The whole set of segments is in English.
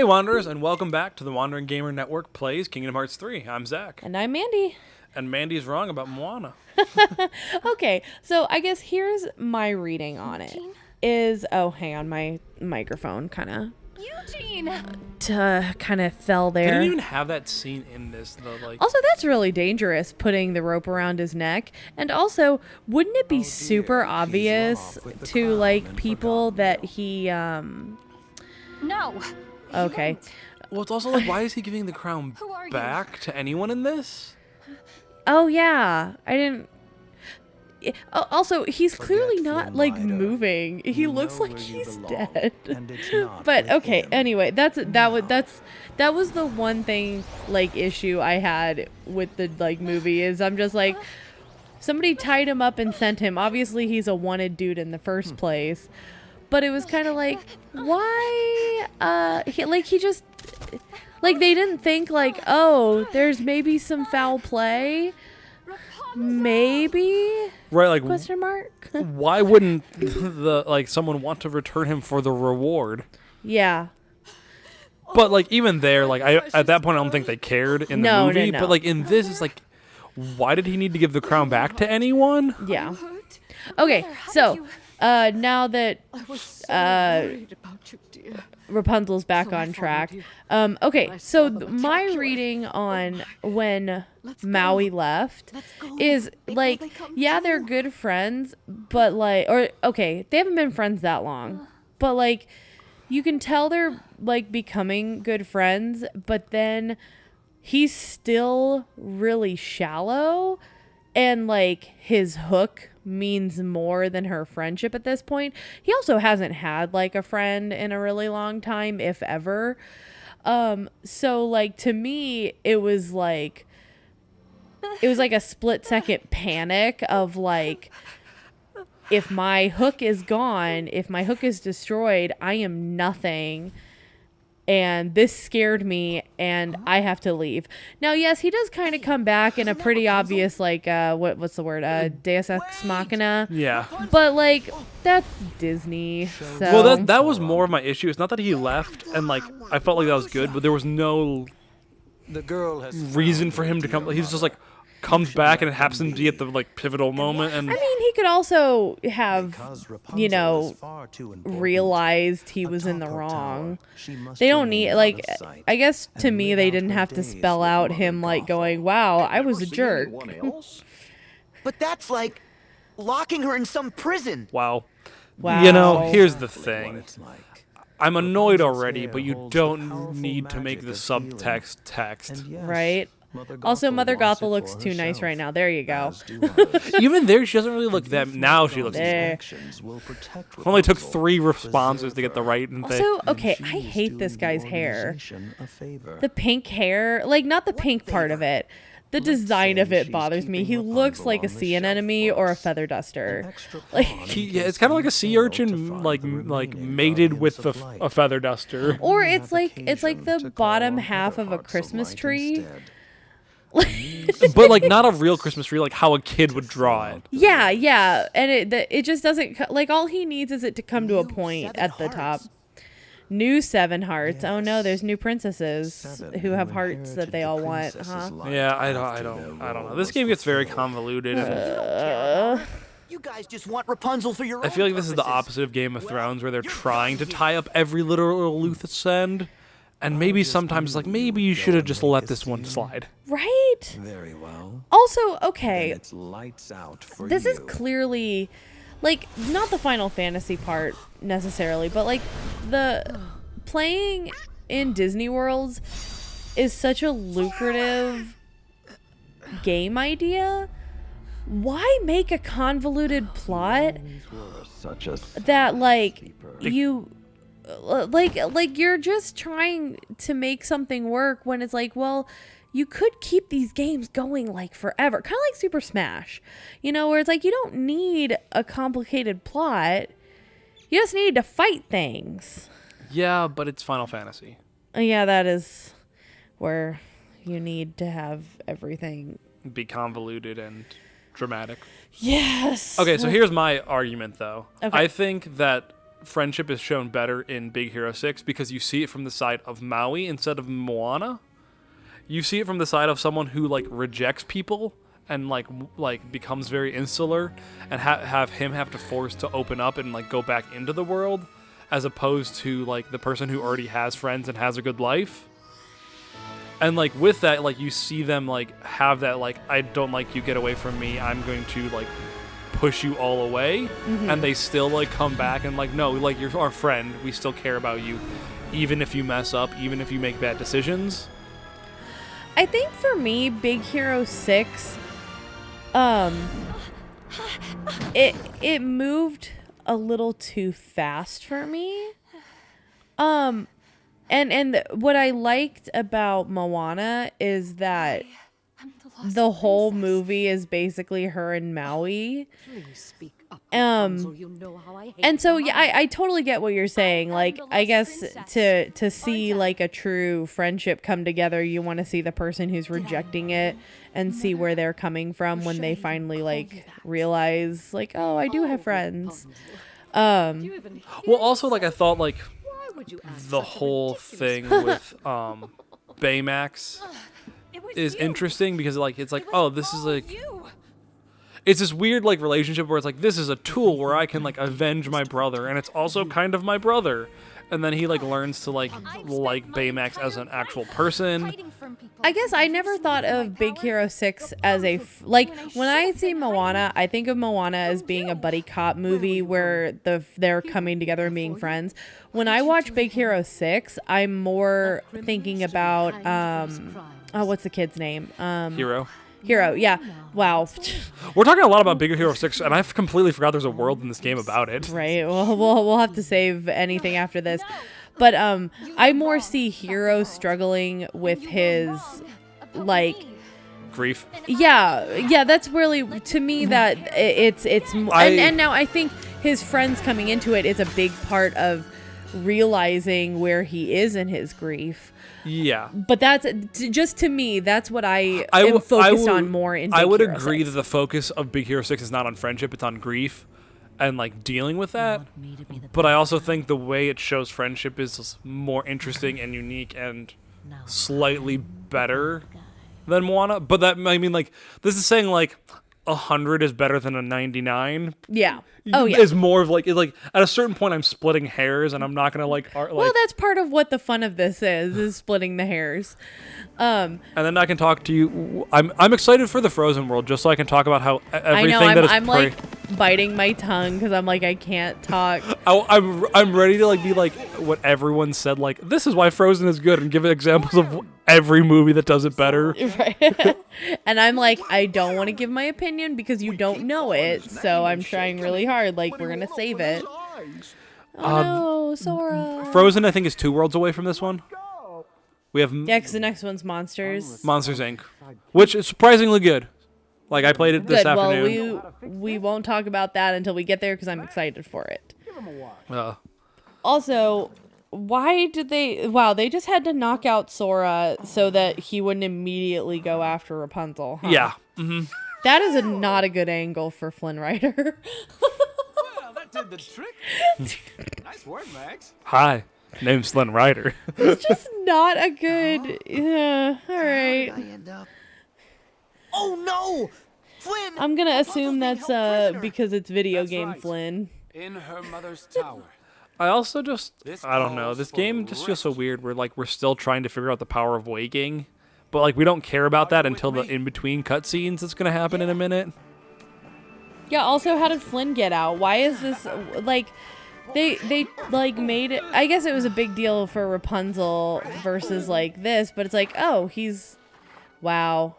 Hey Wanderers, and welcome back to the Wandering Gamer Network Plays Kingdom Hearts 3. I'm Zack. And I'm Mandy. And Mandy's wrong about Moana. Okay, so I guess here's my reading on it. Hang on, my microphone kind of fell They there. didn't even have that scene in this, though. Also, that's really dangerous, putting the rope around his neck. And also, wouldn't it be super obvious to, like, people that he, No. Okay. Well, it's also like, why is he giving the crown back to anyone in this? Oh, yeah. I didn't... Also, he's clearly not, like, moving. He looks like he's dead. But, okay, anyway, that was the one thing, like, issue I had with the, like, movie, is I'm just like, somebody tied him up and sent him. Obviously, he's a wanted dude in the first place. But it was kind of like, why, he just, like, they didn't think, like, oh, there's maybe some foul play, maybe, Right, like, question mark? why wouldn't someone want to return him for the reward? Yeah. But, like, even there, like, at that point, I don't think they cared in the movie. No. But, like, in this, it's like, why did he need to give the crown back to anyone? Yeah. Okay, so... now that Rapunzel's back on track. Okay, so my reading on when Maui left is, like, yeah, they're good friends, but, like, they haven't been friends that long, but, like, you can tell they're, like, becoming good friends, but then he's still really shallow, and, like, his hook means more than her friendship at this point. He also hasn't had, like, a friend in a really long time, if ever. So, like, to me, it was like a split second panic of, like, if my hook is gone, if my hook is destroyed, I am nothing. And this scared me, and I have to leave. Now, yes, he does kind of come back in a pretty obvious, like, what's the word? Deus Ex Machina. Yeah. But, like, that's Disney. So. Well, that was more of my issue. It's not that he left, and, like, I felt like that was good, but there was no reason for him to come. He's just, like, comes back, and it happens to be at the, like, pivotal moment. And I mean, he could also have, realized he was in the wrong. They don't need, like, I guess to me, they didn't have to spell out him, like, going, wow, I was a jerk. But that's like locking her in some prison. Wow. Wow. You know, here's the thing. I'm annoyed already, but you don't need to make the subtext text. Right? Also, Mother Gothel looks too nice right now. There you go. Even there, she doesn't really look that. Now she looks. There. Only took 3 responses to get the right thing. Also, okay, I hate this guy's hair. The pink hair, like, not the pink part of it. The design of it bothers me. He looks like a sea anemone or a feather duster. Like, it's kind of like a sea urchin, like mated with a feather duster. Or it's like the bottom half of a Christmas tree. But, like, not a real Christmas tree, like how a kid would draw it. Yeah, and it just doesn't, like, all he needs is it to come to a point at the top. New 7 hearts. Oh no, there's new princesses who have hearts that they all want, huh? Yeah, I don't know. This game gets very convoluted. You guys just want Rapunzel for your own I feel like this is the opposite of Game of Thrones, where they're trying to tie up every literal loose end. And maybe sometimes it's like, maybe you should have just let this one slide. Right? Very well. Also, okay. It's lights out for This you. is clearly, like, not the Final Fantasy part necessarily, but, like, the playing in Disney worlds is such a lucrative game idea. Why make a convoluted plot that, like, you... Like you're just trying to make something work when it's like, well, you could keep these games going, like, forever. Kind of like Super Smash, where it's like, you don't need a complicated plot. You just need to fight things. Yeah, but it's Final Fantasy. Yeah, that is where you need to have everything be convoluted and dramatic. Yes. Okay, so here's my argument, though. Okay. I think that friendship is shown better in Big Hero 6 because you see it from the side of Maui instead of Moana. You see it from the side of someone who like rejects people and like becomes very insular, and have to force to open up and like go back into the world, as opposed to like the person who already has friends and has a good life. And like with that, like you see them like have that like, I don't like you, get away from me, I'm going to like push you all away. And they still like come back and like, no, like you're our friend, we still care about you, even if you mess up, even if you make bad decisions. I think for me, Big Hero 6, it moved a little too fast for me. And what I liked about Moana is that the whole movie is basically her and Maui. And so yeah, I totally get what you're saying. Like, I guess to see like a true friendship come together, you want to see the person who's rejecting it and see where they're coming from when they finally like realize like, oh, I do have friends. Well, also like I thought like the whole thing with Baymax is interesting because like it's like, oh, this is like, it's this weird like relationship where it's like, this is a tool where I can like avenge my brother, and it's also kind of my brother. And then he like learns to like Baymax as an actual person. I guess I never thought of Big Hero 6 as a like when I see Moana, I think of Moana as being a buddy cop movie where they're coming together and being friends. When I watch Big Hero 6, I'm more thinking about what's the kid's name? Hero, yeah. Wow. We're talking a lot about Big Hero 6, and I've completely forgot there's a world in this game about it. Right. Well, we'll have to save anything after this. But I more see Hero struggling with his, like... grief. Yeah, that's really, to me, that it's and now I think his friends coming into it is a big part of realizing where he is in his grief. Yeah. But that's just, to me, that's what I am focused on more in Big I would Hero agree 6. that the focus of Big Hero 6 is not on friendship, it's on grief and like dealing with that. But I also think the way it shows friendship is more interesting and unique and slightly better than Moana. But that, I mean, like, this is saying like 100 is better than a 99. Yeah. Oh, yeah. Is more of like, it's like at a certain point I'm splitting hairs, and I'm not gonna like well, that's part of what the fun of this is splitting the hairs. And then I can talk to you. I'm excited for the Frozen world, just so I can talk about how everything that is. I'm like biting my tongue because I'm like, I can't talk. I'm ready to like be like what everyone said, like this is why Frozen is good, and give examples of every movie that does it better. Right. And I'm like, I don't want to give my opinion because you don't know it, so I'm trying really hard. Like, we're gonna save it. Oh no, Sora. Frozen, I think, is 2 worlds away from this one. We have because the next one's Monsters Inc., which is surprisingly good. Like, I played it this afternoon. Well, we won't talk about that until we get there because I'm excited for it. Also, why did they... Wow, they just had to knock out Sora so that he wouldn't immediately go after Rapunzel. Huh? Yeah. Mm-hmm. That is not a good angle for Flynn Rider. Well, that did the trick. Nice work, Max. Hi. Name's Flynn Rider. It's just not a good... Yeah, all right. How did I end up? Oh no! Flynn! I'm gonna assume that's because it's video game right. Flynn. In her mother's tower. I also just... I don't know. This game just feels so weird. We're still trying to figure out the power of waking. But, like, we don't care about that until the in-between cutscenes that's going to happen in a minute. Yeah, also, how did Flynn get out? Why is this... Like... They like made it. I guess it was a big deal for Rapunzel versus like this, but it's like, oh, he's, wow,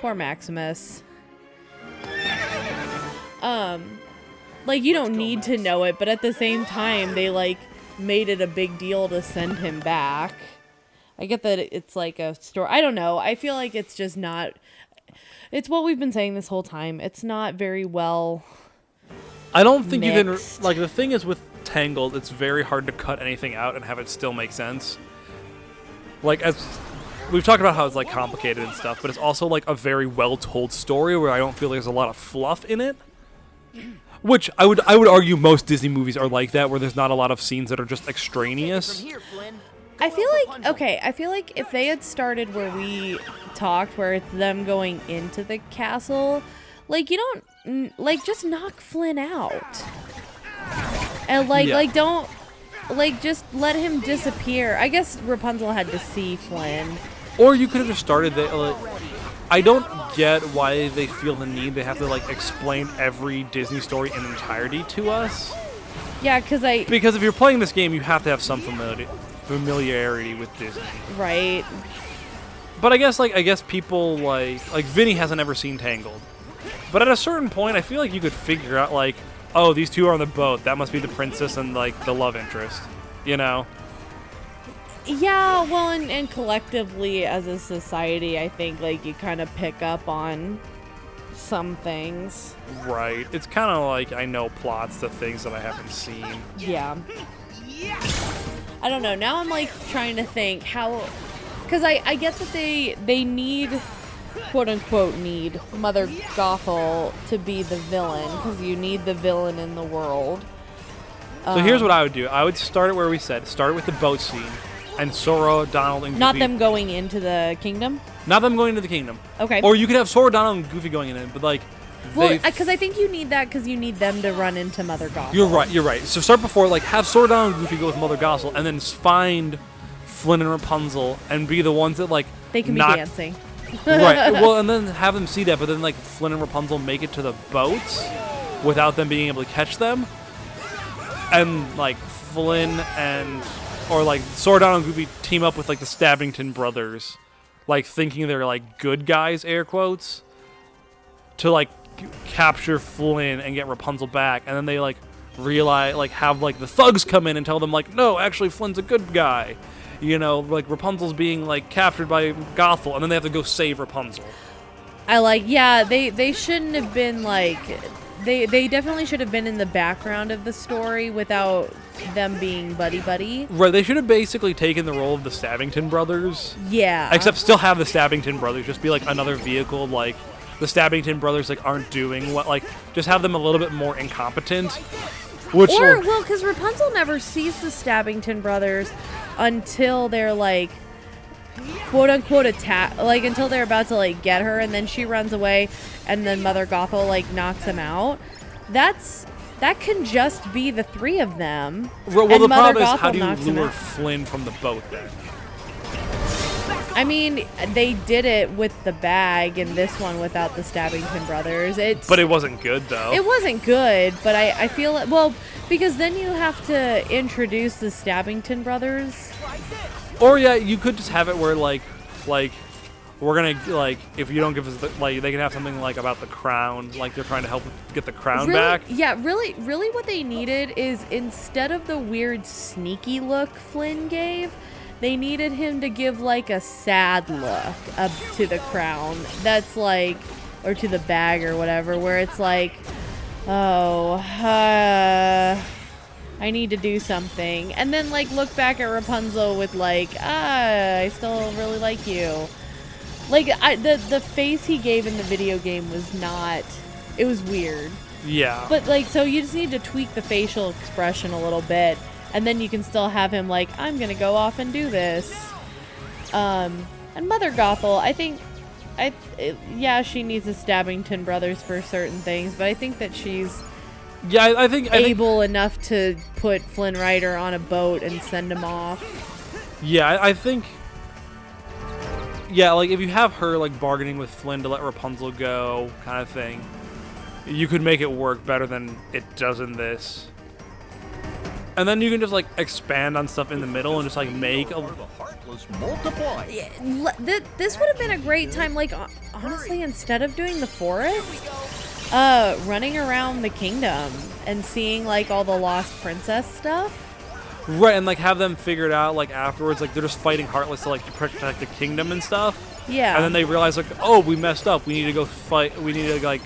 poor Maximus. Like, you don't need to know it, but at the same time, they like made it a big deal to send him back. I get that it's like a story. I don't know. I feel like it's just not. It's what we've been saying this whole time. It's not very well. I don't think mixed. you can, like, the thing is with Tangled, it's very hard to cut anything out and have it still make sense. Like, as we've talked about how it's, like, complicated and stuff, but it's also, like, a very well-told story where I don't feel like there's a lot of fluff in it. Which I would argue most Disney movies are like that, where there's not a lot of scenes that are just extraneous. From here, Flynn. I feel like, okay, I feel like if they had started where we talked, where it's them going into the castle, like, you don't, like, just knock Flynn out. And, like, Yeah. don't, like, just let him disappear. I guess Rapunzel had to see Flynn. Or you could have just started there. Like, I don't get why they feel the need they have to like explain every Disney story in entirety to us. Yeah, Because if you're playing this game, you have to have some familiarity with Disney. right. But I guess people like Vinny hasn't ever seen Tangled. But at a certain point, I feel like you could figure out like, oh, these two are on the boat. That must be the princess and like the love interest. You know? Yeah, well, and collectively as a society, I think, like, you kind of pick up on some things. Right. It's kind of like I know plots to things that I haven't seen. Yeah. I don't know. Now I'm, like, trying to think how... Because I get that they need, quote-unquote, need Mother Gothel to be the villain, because you need the villain in the world. So here's what I would do. I would start it where we said. Start with the boat scene. And Sora, Donald, and Goofy. Not them going into the kingdom? Not them going to the kingdom. Okay. Or you could have Sora, Donald, and Goofy going in it, but like... Well, because I think you need that because you need them to run into Mother Gothel. You're right. So start before, like, have Sora, Donald, and Goofy go with Mother Gothel, and then find Flynn and Rapunzel, and be the ones that, like... They can be dancing. Right. Well, and then have them see that, but then, like, Flynn and Rapunzel make it to the boats without them being able to catch them. And, like, Flynn and... Or, like, Sora, Donald, and Goofy team up with, like, the Stabbington brothers. Like, thinking they're, like, good guys, air quotes. To, like, capture Flynn and get Rapunzel back. And then they, like, realize, like, have, like, the thugs come in and tell them, like, no, actually, Flynn's a good guy. You know, like, Rapunzel's being, like, captured by Gothel. And then they have to go save Rapunzel. They shouldn't have been, like... They definitely should have been in the background of the story without them being buddy-buddy. Right, they should have basically taken the role of the Stabbington brothers. Yeah. Except still have the Stabbington brothers just be like another vehicle, like the Stabbington brothers like aren't doing what, like just have them a little bit more incompetent. Because Rapunzel never sees the Stabbington brothers until they're like quote-unquote attack, like until they're about to like get her, and then she runs away, and then Mother Gothel like knocks him out. That can just be the three of them. Well, and the Mother problem is, Gothel how do you knocks him lure out. Flynn from the boat then? I mean, they did it with the bag in this one without the Stabbington brothers. But it wasn't good though. It wasn't good, but I feel like, well, because then you have to introduce the Stabbington brothers. Or yeah, you could just have it where like we're gonna like if you don't give us the, like they can have something like about the crown, like they're trying to help get the crown back. Yeah, really what they needed is instead of the weird sneaky look Flynn gave, they needed him to give like a sad look up to the crown. That's like, or to the bag or whatever, where it's like, oh, I need to do something. And then, like, look back at Rapunzel with, like, I still really like you. Like, the face he gave in the video game was not... It was weird. Yeah. But, like, so you just need to tweak the facial expression a little bit. And then you can still have him, like, I'm gonna go off and do this. And Mother Gothel, I think... yeah, she needs the Stabbington brothers for certain things. But I think that she's... Yeah, I think able enough to put Flynn Rider on a boat and send him off. Yeah, I think. Yeah, like if you have her like bargaining with Flynn to let Rapunzel go, kind of thing, you could make it work better than it does in this. And then you can just like expand on stuff in the middle and just like make a. Yeah, this would have been a great time. Like honestly, instead of doing the forest. Running around the kingdom and seeing like all the lost princess stuff. Right, and like have them figure it out like afterwards, like they're just fighting Heartless to like protect the kingdom and stuff. Yeah. And then they realize like, oh, we messed up. We need to go fight. We need to like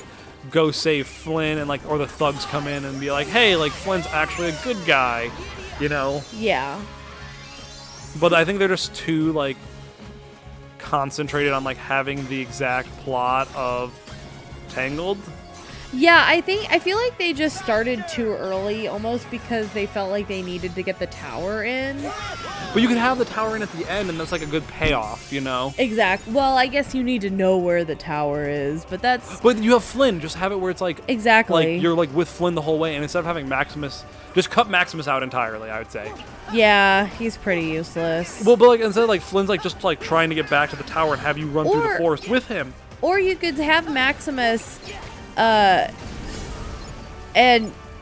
go save Flynn, and like or the thugs come in and be like, hey, like Flynn's actually a good guy, you know? Yeah. But I think they're just too like concentrated on like having the exact plot of Tangled. Yeah, I feel like they just started too early, almost because they felt like they needed to get the tower in. But you could have the tower in at the end, and that's like a good payoff, you know? Exactly. Well, I guess you need to know where the tower is, but that's... But you have Flynn. Just have it where it's like... Exactly. Like, you're like with Flynn the whole way, and instead of having Maximus... Just cut Maximus out entirely, I would say. Yeah, he's pretty useless. Well, but like instead, like Flynn's like just like trying to get back to the tower and have you run through the forest with him. Or you could have Maximus, and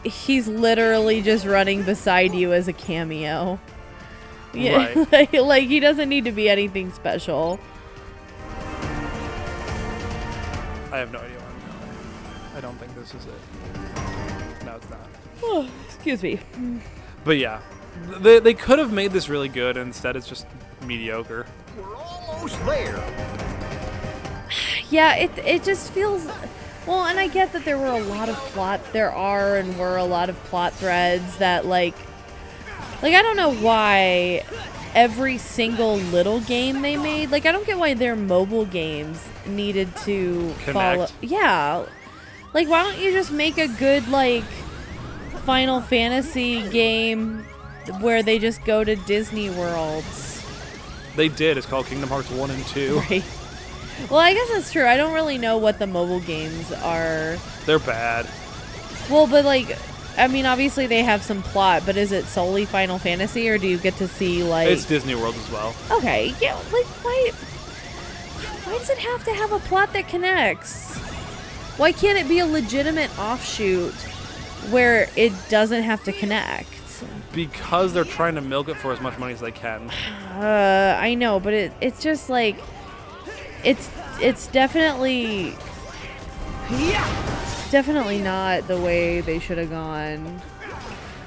he's literally just running beside you as a cameo. Yeah, Right. like he doesn't need to be anything special. I have no idea where I'm going. I don't think this is it. No, it's not. Oh, excuse me. But yeah, they could have made this really good, and instead it's just mediocre. We're almost there. Yeah, it just feels... Well, and I get that there were a lot of plot threads that, like, I don't know why every single little game they made, like, I don't get why their mobile games needed to follow... Yeah. Like, why don't you just make a good, like, Final Fantasy game where they just go to Disney worlds? They did. It's called Kingdom Hearts 1 and 2. Right. Well, I guess that's true. I don't really know what the mobile games are. They're bad. Well, but like, I mean, obviously they have some plot, but is it solely Final Fantasy, or do you get to see like... It's Disney World as well. Okay, yeah, like, why does it have to have a plot that connects? Why can't it be a legitimate offshoot where it doesn't have to connect? Because they're trying to milk it for as much money as they can. I know, but it's just like... It's definitely not the way they should have gone.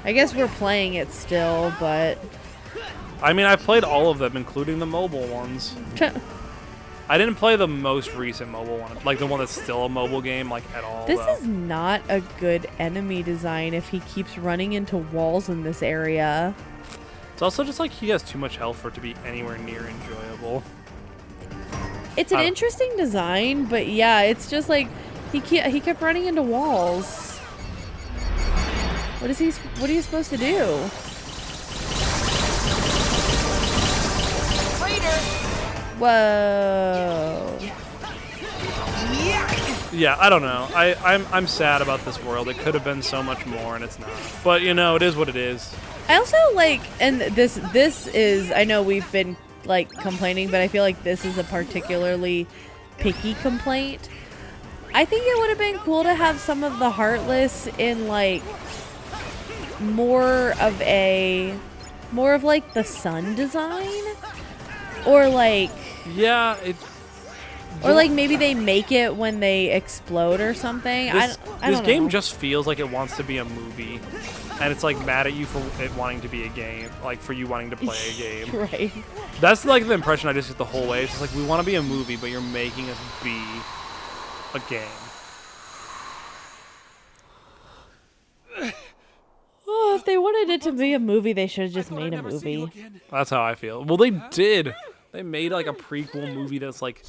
I guess we're playing it still, but I mean, I played all of them, including the mobile ones. I didn't play the most recent mobile one, like the one that's still a mobile game, like at all. This is not a good enemy design if he keeps running into walls in this area. It's also just like he has too much health for it to be anywhere near enjoyable. It's an interesting design, but yeah, it's just like he kept running into walls. What are you supposed to do? Later. Whoa. Yeah, I don't know. I'm sad about this world. It could have been so much more, and it's not. But you know, it is what it is. I also like, and this is, I know we've been like complaining, but I feel like this is a particularly picky complaint. I think it would have been cool to have some of the Heartless in like more of like the sun design, or like or like maybe they make it when they explode or something. I don't know. This game just feels like it wants to be a movie, and it's like mad at you for it wanting to be a game, like for you wanting to play a game. Right. That's like the impression I just get the whole way. It's just like, we want to be a movie, but you're making us be a game. Oh, if they wanted it to be a movie, they should have just made a movie. That's how I feel. Well, they did. They made like a prequel movie that's like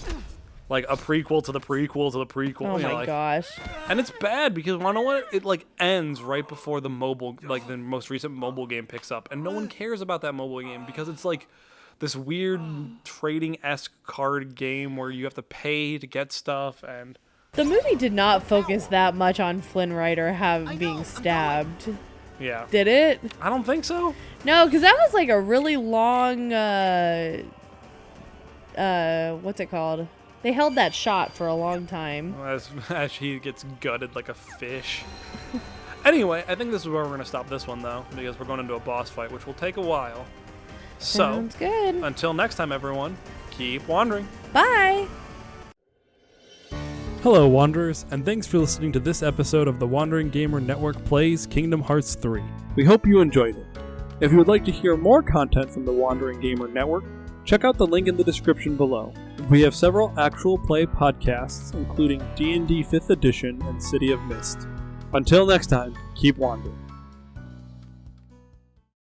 a prequel to the prequel to the prequel. Oh my gosh. And it's bad because you know what? It like ends right before the mobile, like the most recent mobile game picks up, and no one cares about that mobile game because it's like this weird trading-esque card game where you have to pay to get stuff. And the movie did not focus that much on Flynn Rider being stabbed. Yeah. Did it? I don't think so. No, because that was like a really long what's it called? They held that shot for a long time. As he gets gutted like a fish. Anyway, I think this is where we're going to stop this one, though, because we're going into a boss fight, which will take a while. So, sounds good. Until next time, everyone, keep wandering. Bye! Hello, Wanderers, and thanks for listening to this episode of the Wandering Gamer Network Plays Kingdom Hearts 3. We hope you enjoyed it. If you would like to hear more content from the Wandering Gamer Network, check out the link in the description below. We have several actual play podcasts, including D&D 5th Edition and City of Mist. Until next time, keep wandering.